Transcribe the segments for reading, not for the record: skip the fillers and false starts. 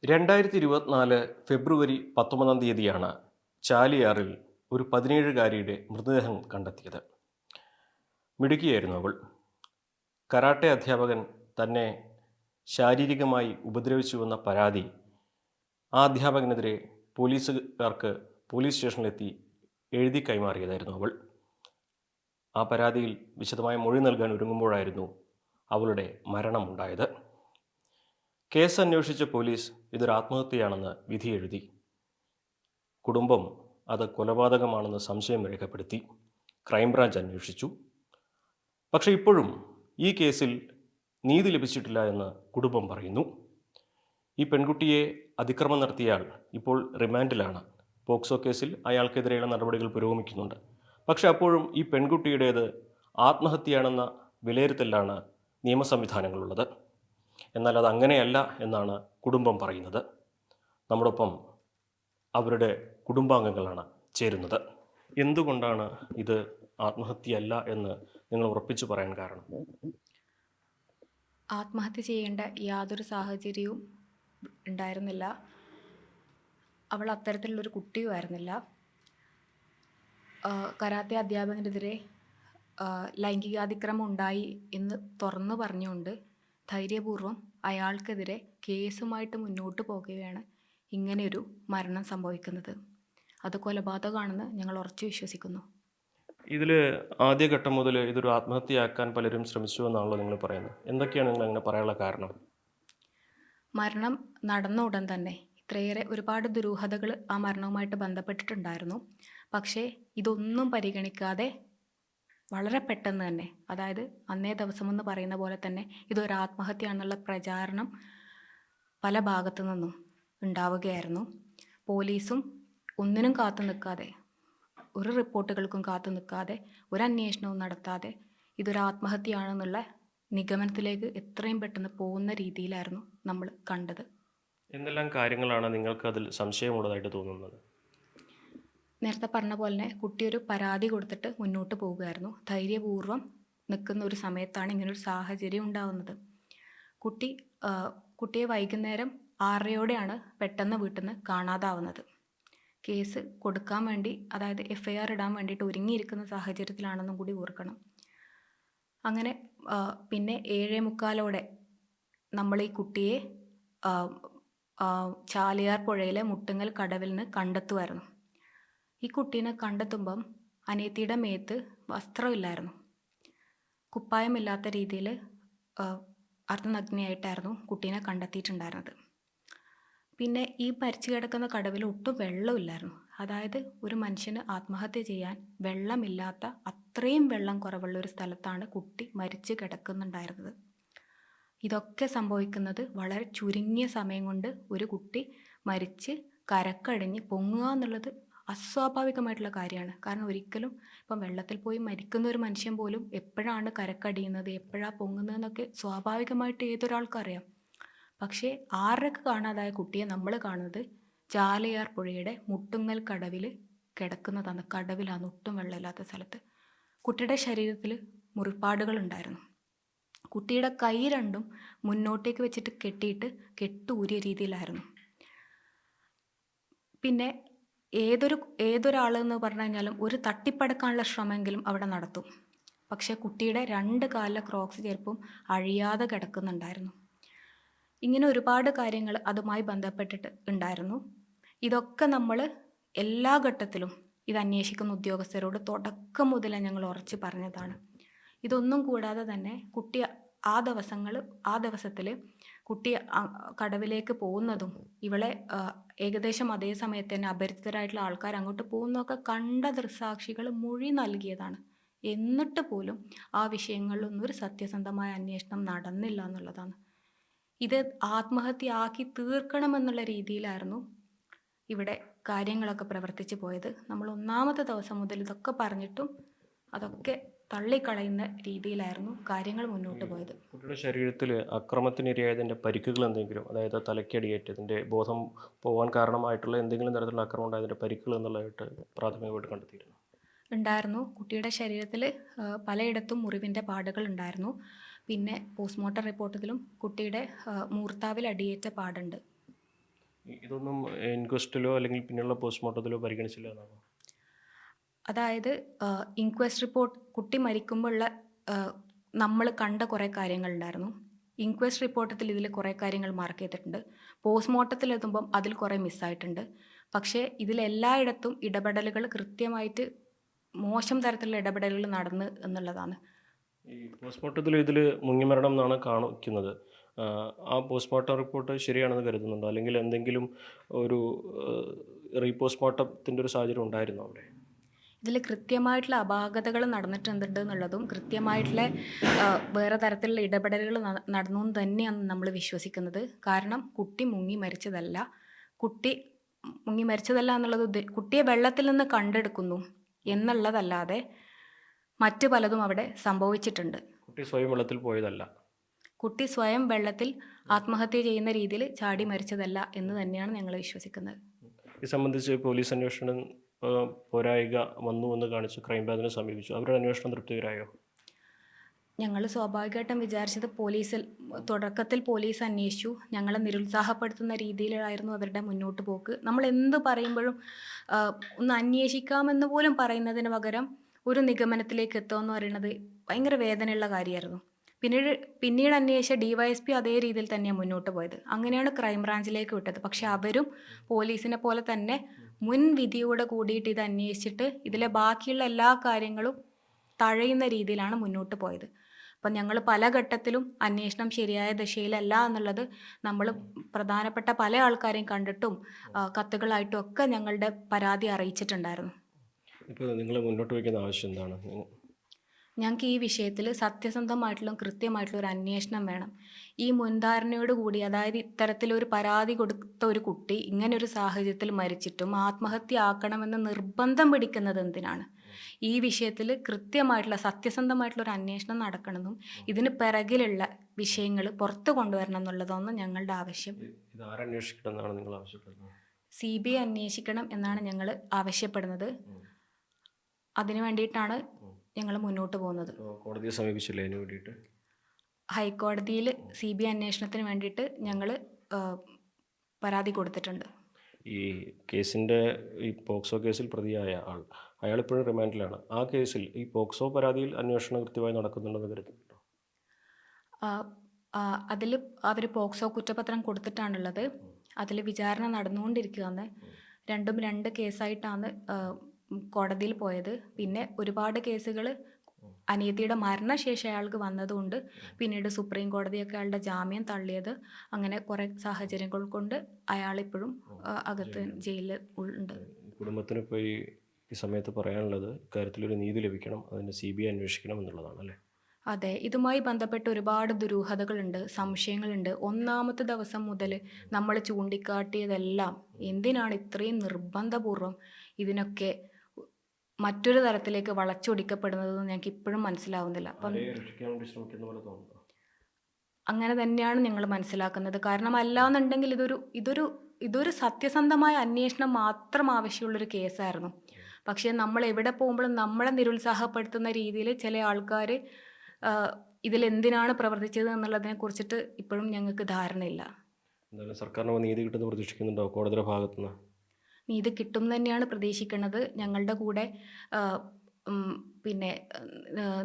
2024 ഫെബ്രുവരി 19 തീയതിയാണ് ചാലിയാറിൽ ഒരു 17-കാരിയുടെ മൃതദേഹം കണ്ടെത്തിയത്. മിടുക്കിയായിരുന്നു അവൾ. കരാട്ടെ അധ്യാപകൻ തന്നെ ശാരീരികമായി ഉപദ്രവിച്ചുവെന്ന പരാതി ആ അധ്യാപകനെതിരെ പോലീസുകാർക്ക് പോലീസ് സ്റ്റേഷനിലെത്തി എഴുതി കൈമാറിയതായിരുന്നു അവൾ. ആ പരാതിയിൽ വിശദമായ മൊഴി നൽകാൻ ഒരുങ്ങുമ്പോഴായിരുന്നു അവളുടെ മരണമുണ്ടായത്. കേസ് അന്വേഷിച്ച പോലീസ് ഇതൊരു ആത്മഹത്യയാണെന്ന് വിധി എഴുതി. കുടുംബം അത് കൊലപാതകമാണെന്ന് സംശയം രേഖപ്പെടുത്തി. ക്രൈംബ്രാഞ്ച് അന്വേഷിച്ചു. പക്ഷേ ഇപ്പോഴും ഈ കേസിൽ നീതി ലഭിച്ചിട്ടില്ല എന്ന് കുടുംബം പറയുന്നു. ഈ പെൺകുട്ടിയെ അതിക്രമം നടത്തിയയാൾ ഇപ്പോൾ റിമാൻഡിലാണ്. പോക്സോ കേസിൽ അയാൾക്കെതിരെയുള്ള നടപടികൾ പുരോഗമിക്കുന്നുണ്ട്. പക്ഷെ അപ്പോഴും ഈ പെൺകുട്ടിയുടേത് ആത്മഹത്യയാണെന്ന വിലയിരുത്തലാണ് നിയമ സംവിധാനങ്ങളുള്ളത്. എന്നാൽ അത് അങ്ങനെയല്ല എന്നാണ് കുടുംബം പറയുന്നത്. നമ്മോടൊപ്പം അവരുടെ കുടുംബാംഗങ്ങളാണ് ചേരുന്നത്. എന്തുകൊണ്ടാണ് ഇത് ആത്മഹത്യയല്ല എന്ന് നിങ്ങൾ ഉറപ്പിച്ചു പറയാൻ കാരണം? ആത്മഹത്യ ചെയ്യേണ്ട യാതൊരു സാഹചര്യവും ഉണ്ടായിരുന്നില്ല. അവൾ അത്തരത്തിലുള്ളൊരു കുട്ടിയുമായിരുന്നില്ല. കരാത്തെ അധ്യാപകനെതിരെ ലൈംഗികാതിക്രമം ഉണ്ടായി എന്ന് തുറന്നു പറഞ്ഞുകൊണ്ട് ധൈര്യപൂർവ്വം അയാൾക്കെതിരെ കേസുമായിട്ട് മുന്നോട്ട് പോകുകയാണ് ഇങ്ങനെയൊരു മരണം സംഭവിക്കുന്നത്. അത് കൊലപാതകമാണെന്ന് ഞങ്ങൾ ഉറച്ചു വിശ്വസിക്കുന്നു. ഇതിൽ ആദ്യഘട്ടം മുതൽ ഇതൊരു ആത്മഹത്യയാക്കാൻ പലരും ശ്രമിച്ചു എന്നാണല്ലോ നിങ്ങൾ പറയുന്നത്. എന്തൊക്കെയാണ് നിങ്ങൾ അങ്ങനെ പറയാനുള്ള കാരണം? മരണം നടന്ന ഉടൻ തന്നെ ഇത്രയേറെ ഒരുപാട് ദുരൂഹതകൾ ആ മരണവുമായിട്ട് ബന്ധപ്പെട്ടിട്ടുണ്ടായിരുന്നു. പക്ഷേ ഇതൊന്നും പരിഗണിക്കാതെ വളരെ പെട്ടെന്ന് തന്നെ, അതായത് അന്നേ ദിവസം എന്ന് പറയുന്ന പോലെ തന്നെ ഇതൊരു ആത്മഹത്യയാണെന്നുള്ള പ്രചാരണം പല ഭാഗത്തു നിന്നും ഉണ്ടാവുകയായിരുന്നു. പോലീസും ഒന്നിനും കാത്തു നിൽക്കാതെ, ഒരു റിപ്പോർട്ടുകൾക്കും കാത്തു നിൽക്കാതെ, ഒരു അന്വേഷണവും നടത്താതെ ഇതൊരു ആത്മഹത്യയാണെന്നുള്ള നിഗമനത്തിലേക്ക് എത്രയും പെട്ടെന്ന് പോകുന്ന രീതിയിലായിരുന്നു നമ്മൾ കണ്ടത്. എന്തെല്ലാം കാര്യങ്ങളാണ് നിങ്ങൾക്ക് അതിൽ സംശയമുള്ളതായിട്ട് തോന്നുന്നത്? നേരത്തെ പറഞ്ഞ പോലെ തന്നെ കുട്ടി ഒരു പരാതി കൊടുത്തിട്ട് മുന്നോട്ട് പോവുകയായിരുന്നു. ധൈര്യപൂർവ്വം നിൽക്കുന്ന ഒരു സമയത്താണ് ഇങ്ങനൊരു സാഹചര്യം ഉണ്ടാവുന്നത്. കുട്ടിയെ വൈകുന്നേരം 6:30 പെട്ടെന്ന് വീട്ടിൽ നിന്ന് കാണാതാവുന്നത്. കേസ് കൊടുക്കാൻ വേണ്ടി, അതായത് FIR ഇടാൻ വേണ്ടിയിട്ട് ഒരുങ്ങിയിരിക്കുന്ന സാഹചര്യത്തിലാണെന്നും കൂടി ഓർക്കണം. അങ്ങനെ പിന്നെ 7:45 നമ്മൾ ഈ കുട്ടിയെ ചാലിയാർ പുഴയിലെ മുട്ടുങ്ങൽ കടവിൽ നിന്ന് കണ്ടെത്തുമായിരുന്നു. ഈ കുട്ടീനെ കണ്ടെത്തുമ്പം അനിയത്തിയുടെ മേത്ത് വസ്ത്രമില്ലായിരുന്നു. കുപ്പായമില്ലാത്ത രീതിയിൽ അർദ്ധനഗ്നയായിട്ടായിരുന്നു കുട്ടീനെ കണ്ടെത്തിയിട്ടുണ്ടായിരുന്നത്. പിന്നെ ഈ മരിച്ചു കിടക്കുന്ന കടവിൽ ഒട്ടും വെള്ളമില്ലായിരുന്നു. അതായത് ഒരു മനുഷ്യന് ആത്മഹത്യ ചെയ്യാൻ വെള്ളമില്ലാത്ത, അത്രയും വെള്ളം കുറവുള്ള ഒരു സ്ഥലത്താണ് കുട്ടി മരിച്ചു കിടക്കുന്നുണ്ടായിരുന്നത്. ഇതൊക്കെ സംഭവിക്കുന്നത് വളരെ ചുരുങ്ങിയ സമയം കൊണ്ട് ഒരു കുട്ടി മരിച്ച് കരക്കടിഞ്ഞ് പൊങ്ങുക എന്നുള്ളത് അസ്വാഭാവികമായിട്ടുള്ള കാര്യമാണ്. കാരണം ഒരിക്കലും ഇപ്പം വെള്ളത്തിൽ പോയി മരിക്കുന്ന ഒരു മനുഷ്യൻ പോലും എപ്പോഴാണ് കരക്കടിയുന്നത്, എപ്പോഴാണ് പൊങ്ങുന്നതെന്നൊക്കെ സ്വാഭാവികമായിട്ട് ഏതൊരാൾക്കും അറിയാം. പക്ഷേ 6:30 കാണാതായ കുട്ടിയെ നമ്മൾ കാണുന്നത് ചാലിയാർ പുഴയുടെ മുട്ടുങ്ങൽ കടവിൽ കിടക്കുന്നതാണ്. കടവിലാണ്, ഒട്ടും വെള്ളമില്ലാത്ത സ്ഥലത്ത്. കുട്ടിയുടെ ശരീരത്തിൽ മുറിപ്പാടുകളുണ്ടായിരുന്നു. കുട്ടിയുടെ കൈ രണ്ടും മുന്നോട്ടേക്ക് വെച്ചിട്ട് കെട്ടിയിട്ട് കെട്ടൂരിയ രീതിയിലായിരുന്നു. പിന്നെ ഏതൊരാളെന്ന് പറഞ്ഞു കഴിഞ്ഞാലും ഒരു തട്ടിപ്പടക്കാനുള്ള ശ്രമമെങ്കിലും അവിടെ നടത്തും. പക്ഷേ കുട്ടിയുടെ 2 കാലിലെ ക്രോക്സ് ചെരുപ്പും അഴിയാതെ കിടക്കുന്നുണ്ടായിരുന്നു. ഇങ്ങനെ ഒരുപാട് കാര്യങ്ങൾ അതുമായി ബന്ധപ്പെട്ടിട്ട് ഉണ്ടായിരുന്നു. ഇതൊക്കെ നമ്മൾ എല്ലാ ഘട്ടത്തിലും ഇത് അന്വേഷിക്കുന്ന ഉദ്യോഗസ്ഥരോട് തുടക്കം മുതലേ ഞങ്ങൾ ഉറച്ചു പറഞ്ഞതാണ്. ഇതൊന്നും കൂടാതെ തന്നെ കുട്ടി ആ ദിവസത്തിൽ കുട്ടി കടവിലേക്ക് പോകുന്നതും ഇവളെ ഏകദേശം അതേ സമയത്ത് തന്നെ അപരിചിതരായിട്ടുള്ള ആൾക്കാർ അങ്ങോട്ട് പോകുന്നതൊക്കെ കണ്ട ദൃക്സാക്ഷികൾ മൊഴി നൽകിയതാണ്. എന്നിട്ട് പോലും ആ വിഷയങ്ങളിലൊന്നും ഒരു സത്യസന്ധമായ അന്വേഷണം നടന്നില്ല എന്നുള്ളതാണ്. ഇത് ആത്മഹത്യ ആക്കി തീർക്കണമെന്നുള്ള രീതിയിലായിരുന്നു ഇവിടെ കാര്യങ്ങളൊക്കെ പ്രവർത്തിച്ചു പോയത്. നമ്മൾ ഒന്നാമത്തെ ദിവസം മുതൽ ഇതൊക്കെ പറഞ്ഞിട്ടും അതൊക്കെ തള്ളിക്കളയുന്ന രീതിയിലായിരുന്നു കാര്യങ്ങൾ മുന്നോട്ട് പോയത്. കുട്ടിയുടെ ശരീരത്തിൽ അക്രമത്തിനിരയായതിൻ്റെ പരിക്കുകൾ എന്തെങ്കിലും, അതായത് തലയ്ക്കടിയേറ്റതിൻ്റെ ബോധം പോകാൻ കാരണമായിട്ടുള്ള എന്തെങ്കിലും തരത്തിലുള്ള അക്രമം ഉണ്ടായതിൻ്റെ പരിക്കുകൾ എന്നുള്ളതായിട്ട് പ്രാഥമികമായിട്ട് കണ്ടെത്തിയിരുന്നു? ഉണ്ടായിരുന്നു. കുട്ടിയുടെ ശരീരത്തിൽ പലയിടത്തും മുറിവിൻ്റെ പാടുകൾ ഉണ്ടായിരുന്നു. പിന്നെ പോസ്റ്റ്മോർട്ടം റിപ്പോർട്ടിലും കുട്ടിയുടെ മൂർത്താവിൽ അടിയേറ്റ പാടുണ്ട്. ഇതൊന്നും ഇൻക്വസ്റ്റിലോ അല്ലെങ്കിൽ പിന്നെയുള്ള പോസ്റ്റ്മോർട്ടത്തിലോ പരിഗണിച്ചില്ല എന്നാണോ? അതായത് ഇൻക്വസ്റ്റ് റിപ്പോർട്ട് കുട്ടി മരിക്കുമ്പോഴുള്ള നമ്മൾ കണ്ട കുറേ കാര്യങ്ങളുണ്ടായിരുന്നു. ഇൻക്വസ്റ്റ് റിപ്പോർട്ടത്തിൽ ഇതിൽ കുറേ കാര്യങ്ങൾ മാർക്ക് ചെയ്തിട്ടുണ്ട്. പോസ്റ്റ്മോർട്ടത്തിലെത്തുമ്പം അതിൽ കുറേ മിസ്സായിട്ടുണ്ട്. പക്ഷേ ഇതിലെല്ലായിടത്തും ഇടപെടലുകൾ കൃത്യമായിട്ട് മോശം തരത്തിലുള്ള ഇടപെടലുകൾ നടന്നു എന്നുള്ളതാണ്. ഈ പോസ്റ്റ്മോർട്ടത്തിൽ ഇതിൽ മുങ്ങിമരണം എന്നാണ് കാണിക്കുന്നത്. ആ പോസ്റ്റ്മോർട്ടം റിപ്പോർട്ട് ശരിയാണെന്ന് കരുതുന്നുണ്ടോ? അല്ലെങ്കിൽ എന്തെങ്കിലും ഒരു റീപോസ്റ്റ്മോർട്ടത്തിൻ്റെ ഒരു സാഹചര്യം ഉണ്ടായിരുന്നോ അവിടെ? ഇതിൽ കൃത്യമായിട്ടുള്ള അപാകതകൾ നടന്നിട്ടുണ്ട് എന്നുള്ളതും കൃത്യമായിട്ടുള്ള വേറെ തരത്തിലുള്ള ഇടപെടലുകൾ നടന്നു എന്ന് തന്നെയാണ് നമ്മൾ വിശ്വസിക്കുന്നത്. കാരണം കുട്ടി മുങ്ങി മരിച്ചതല്ല എന്നുള്ളത് കുട്ടിയെ വെള്ളത്തിൽ നിന്ന് കണ്ടെടുക്കുന്നു എന്നുള്ളതല്ലാതെ മറ്റു പലതും അവിടെ സംഭവിച്ചിട്ടുണ്ട്. കുട്ടി സ്വയം വെള്ളത്തിൽ പോയതല്ല. കുട്ടി സ്വയം വെള്ളത്തിൽ ആത്മഹത്യ ചെയ്യുന്ന രീതിയിൽ ചാടി മരിച്ചതല്ല എന്ന് തന്നെയാണ് ഞങ്ങൾ വിശ്വസിക്കുന്നത്. ഇത് സംബന്ധിച്ച് പോലീസ് അന്വേഷണം പോരായിക വന്നു എന്ന് കാണിച്ച് ക്രൈംബ്രാഞ്ചിനെ സമീപിച്ചു. അവരുടെ അന്വേഷണം തൃപ്തികരായോ? ഞങ്ങൾ സ്വാഭാവികമായിട്ടും വിചാരിച്ചത് തുടക്കത്തിൽ പോലീസ് അന്വേഷിച്ചു. ഞങ്ങളെ നിരുത്സാഹപ്പെടുത്തുന്ന രീതിയിലായിരുന്നു അവരുടെ മുന്നോട്ട് പോക്ക്. നമ്മൾ എന്ത് പറയുമ്പോഴും ഒന്ന് അന്വേഷിക്കാമെന്ന് പോലും പറയുന്നതിന് പകരം ഒരു നിഗമനത്തിലേക്ക് എത്തുമെന്ന് പറയുന്നത് ഭയങ്കര വേദനയുള്ള കാര്യമായിരുന്നു. പിന്നീട് അന്വേഷിച്ച DYSP അതേ രീതിയിൽ തന്നെയാണ് മുന്നോട്ട് പോയത്. അങ്ങനെയാണ് ക്രൈംബ്രാഞ്ചിലേക്ക് വിട്ടത്. പക്ഷെ അവരും പോലീസിനെ പോലെ തന്നെ മുൻവിധിയോടെ കൂടിയിട്ട് ഇത് അന്വേഷിച്ചിട്ട് ഇതിലെ ബാക്കിയുള്ള എല്ലാ കാര്യങ്ങളും തഴയുന്ന രീതിയിലാണ് മുന്നോട്ട് പോയത്. അപ്പം ഞങ്ങൾ പല ഘട്ടത്തിലും അന്വേഷണം ശരിയായ ദിശയിലല്ല എന്നുള്ളത് നമ്മൾ പ്രധാനപ്പെട്ട പല ആൾക്കാരെയും കണ്ടിട്ടും കത്തുകളായിട്ടും ഒക്കെ ഞങ്ങളുടെ പരാതി അറിയിച്ചിട്ടുണ്ടായിരുന്നു. ഇപ്പോൾ നിങ്ങൾ മുന്നോട്ട് വയ്ക്കുന്ന ആവശ്യം എന്താണ്? ഞങ്ങൾക്ക് ഈ വിഷയത്തിൽ സത്യസന്ധമായിട്ടുള്ള കൃത്യമായിട്ടുള്ള ഒരു അന്വേഷണം വേണം. ഈ മുൻധാരണയോട് കൂടി, അതായത് ഇത്തരത്തിലൊരു പരാതി കൊടുത്ത ഒരു കുട്ടി ഇങ്ങനൊരു സാഹചര്യത്തിൽ മരിച്ചിട്ടും ആത്മഹത്യ ആക്കണമെന്ന് നിർബന്ധം പിടിക്കുന്നത് എന്തിനാണ്? ഈ വിഷയത്തിൽ കൃത്യമായിട്ടുള്ള സത്യസന്ധമായിട്ടുള്ള ഒരു അന്വേഷണം നടക്കണമെന്നും ഇതിന് പിറകിലുള്ള വിഷയങ്ങൾ പുറത്തു കൊണ്ടുവരണം എന്നുള്ളതാണ് ഞങ്ങളുടെ ആവശ്യം. ഇത് ആരന്വേഷിക്കണം എന്നാണ് നിങ്ങൾ ആവശ്യപ്പെടുന്നത്? CBI അന്വേഷിക്കണം എന്നാണ് ഞങ്ങൾ ആവശ്യപ്പെടുന്നത്. അതിനു വേണ്ടിയിട്ടാണ് ഞങ്ങൾ മുന്നോട്ട് പോകുന്നത്. കോടതിയെ സമീപിച്ചില്ലേ അതിന് വേണ്ടിയിട്ട്? ഹൈക്കോടതിയിൽ CBI അന്വേഷണത്തിന് വേണ്ടിയിട്ട് ഞങ്ങൾ പരാതി കൊടുത്തിട്ടുണ്ട്. ഈ കേസിൻ്റെ ഈ പോക്സോ കേസിൽ പ്രതിയായ അയാൾ ഇപ്പോഴും റിമാൻഡിലാണ്. ആ കേസിൽ ഈ പോക്സോ പരാതിയിൽ അന്വേഷണം കൃത്യമായി നടക്കുന്നുണ്ടെന്ന് കരുതുന്നുണ്ടോ? അതിൽ അവർ പോക്സോ കുറ്റപത്രം കൊടുത്തിട്ടാണുള്ളത്. അതിൽ വിചാരണ നടന്നുകൊണ്ടിരിക്കുകയാണ്. രണ്ടും രണ്ട് കേസായിട്ടാണ് കോടതിയിൽ പോയത്. പിന്നെ ഒരുപാട് കേസുകൾ അനിയത്തിയുടെ മരണശേഷം അയാൾക്ക് വന്നതുകൊണ്ട് പിന്നീട് സുപ്രീം കോടതിയൊക്കെ അയാളുടെ ജാമ്യം തള്ളിയത്. അങ്ങനെ കുറേ സാഹചര്യങ്ങൾ കൊണ്ട് അയാളിപ്പോഴും അകത്ത് ജയിലിൽ ഉണ്ട്. കുടുംബത്തിന് ഇപ്പോൾ ഈ സമയത്ത് പറയാനുള്ളത് ഇക്കാര്യത്തിലൊരു നീതി ലഭിക്കണം, അതിന് CBI അന്വേഷിക്കണം എന്നുള്ളതാണ് അല്ലേ? അതെ, ഇതുമായി ബന്ധപ്പെട്ട് ഒരുപാട് ദുരൂഹതകളുണ്ട്, സംശയങ്ങളുണ്ട്. ഒന്നാമത്തെ ദിവസം മുതൽ നമ്മൾ ചൂണ്ടിക്കാട്ടിയതെല്ലാം എന്തിനാണ് ഇത്രയും നിർബന്ധപൂർവം ഇതിനൊക്കെ മറ്റൊരു തരത്തിലേക്ക് വളച്ചൊടിക്കപ്പെടുന്നതെന്ന് ഞങ്ങൾക്ക് ഇപ്പോഴും മനസ്സിലാവുന്നില്ല. അപ്പം അങ്ങനെ തന്നെയാണ് ഞങ്ങൾ മനസ്സിലാക്കുന്നത്. കാരണം അല്ലാന്നുണ്ടെങ്കിൽ ഇതൊരു സത്യസന്ധമായ അന്വേഷണം മാത്രം ആവശ്യമുള്ളൊരു കേസായിരുന്നു. പക്ഷേ നമ്മൾ എവിടെ പോകുമ്പോഴും നമ്മളെ നിരുത്സാഹപ്പെടുത്തുന്ന രീതിയിൽ ചില ആൾക്കാർ ഇതിലെന്തിനാണ് പ്രവർത്തിച്ചത് എന്നുള്ളതിനെ കുറിച്ചിട്ട് ഇപ്പോഴും ഞങ്ങൾക്ക് ധാരണയില്ല. എന്തായാലും സർക്കാരിന് നീതി കിട്ടുമെന്ന് പ്രതീക്ഷിക്കുന്നുണ്ടോ? കോടതിയുടെ ഭാഗത്തുനിന്ന് നീതി കിട്ടും തന്നെയാണ് പ്രതീക്ഷിക്കുന്നത്. ഞങ്ങളുടെ കൂടെ പിന്നെ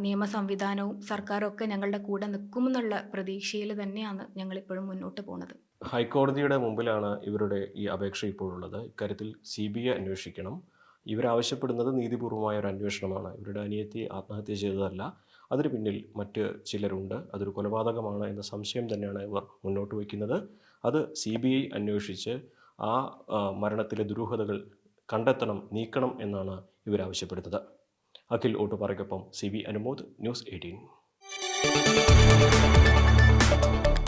നിയമ സംവിധാനവും സർക്കാരും ഒക്കെ ഞങ്ങളുടെ കൂടെ നിൽക്കുമെന്നുള്ള പ്രതീക്ഷയിൽ തന്നെയാണ് ഞങ്ങളിപ്പോഴും മുന്നോട്ട് പോകുന്നത്. ഹൈക്കോടതിയുടെ മുമ്പിലാണ് ഇവരുടെ ഈ അപേക്ഷ ഇപ്പോഴുള്ളത്. ഇക്കാര്യത്തിൽ CBI അന്വേഷിക്കണം. ഇവരാവശ്യപ്പെടുന്നത് നീതിപൂർവമായ ഒരു അന്വേഷണമാണ്. ഇവരുടെ അനിയത്തി ആത്മഹത്യ ചെയ്തതല്ല, അതിന് പിന്നിൽ മറ്റ് ചിലരുണ്ട്, അതൊരു കൊലപാതകമാണ് എന്ന സംശയം തന്നെയാണ് ഇവർ മുന്നോട്ട് വയ്ക്കുന്നത്. അത് CBI അന്വേഷിച്ച് ആ മരണത്തിലെ ദുരൂഹതകൾ കണ്ടെത്തണം, നീക്കണം എന്നാണ് ഇവരാവശ്യപ്പെടുന്നത്. അഖിൽ ഓട്ടുപാറയ്ക്കൊപ്പം CB അനുമോദ്, ന്യൂസ് 18.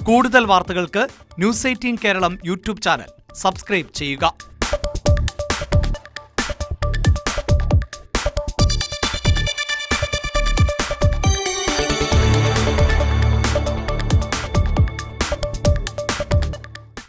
കൂടുതൽ വാർത്തകൾക്ക് news 18 Keralam YouTube channel subscribe ചെയ്യുക.